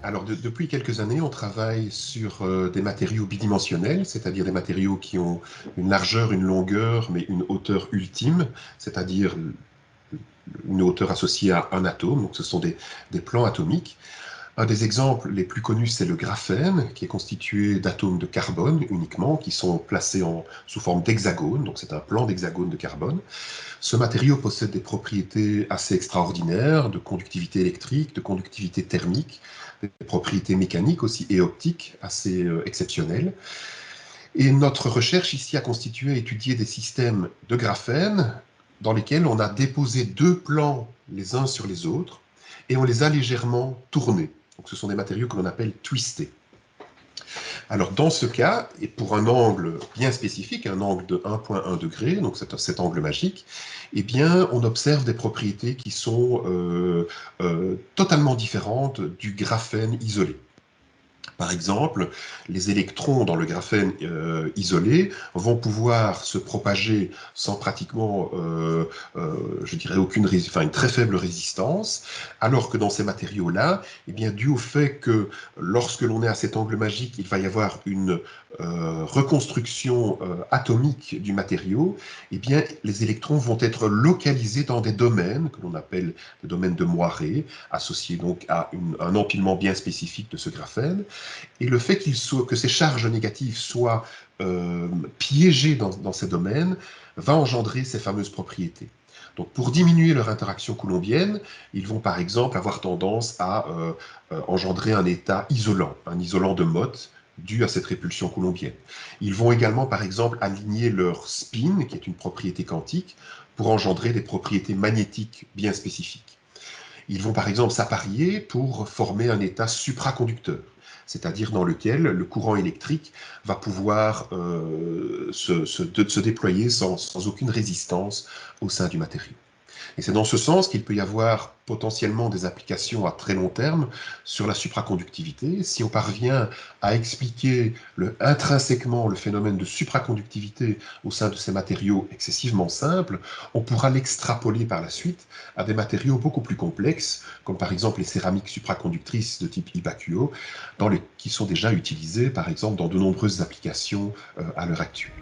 Alors, depuis quelques années, on travaille sur des matériaux bidimensionnels, c'est-à-dire des matériaux qui ont une largeur, une longueur, mais une hauteur ultime, c'est-à-dire une hauteur associée à un atome. Donc, ce sont des plans atomiques. Un des exemples les plus connus, c'est le graphène, qui est constitué d'atomes de carbone uniquement, qui sont placés sous forme d'hexagone. Donc, c'est un plan d'hexagone de carbone. Ce matériau possède des propriétés assez extraordinaires de conductivité électrique, de conductivité thermique, des propriétés mécaniques aussi et optiques assez exceptionnelles. Et notre recherche ici a constitué à étudier des systèmes de graphène dans lesquels on a déposé deux plans les uns sur les autres et on les a légèrement tournés. Donc ce sont des matériaux que l'on appelle twistés. Alors dans ce cas, et pour un angle bien spécifique, un angle de 1,1 degré, donc cet angle magique, eh bien on observe des propriétés qui sont totalement différentes du graphène isolé. Par exemple, les électrons dans le graphène isolé vont pouvoir se propager sans pratiquement, je dirais, une très faible résistance, alors que dans ces matériaux-là, eh bien, dû au fait que lorsque l'on est à cet angle magique, il va y avoir une reconstruction atomique du matériau, eh bien, les électrons vont être localisés dans des domaines que l'on appelle des domaines de moiré, associés donc à un empilement bien spécifique de ce graphène. Et le fait que ces charges négatives soient piégées dans ces domaines va engendrer ces fameuses propriétés. Donc, pour diminuer leur interaction coulombienne, ils vont par exemple avoir tendance à engendrer un état isolant, un isolant de Mott dû à cette répulsion coulombienne. Ils vont également par exemple aligner leur spin, qui est une propriété quantique, pour engendrer des propriétés magnétiques bien spécifiques. Ils vont par exemple s'apparier pour former un état supraconducteur, c'est-à-dire dans lequel le courant électrique va pouvoir se déployer sans aucune résistance au sein du matériau. Et c'est dans ce sens qu'il peut y avoir potentiellement des applications à très long terme sur la supraconductivité. Si on parvient à expliquer intrinsèquement le phénomène de supraconductivité au sein de ces matériaux excessivement simples, on pourra l'extrapoler par la suite à des matériaux beaucoup plus complexes, comme par exemple les céramiques supraconductrices de type Ibacuo, qui sont déjà utilisées par exemple dans de nombreuses applications à l'heure actuelle.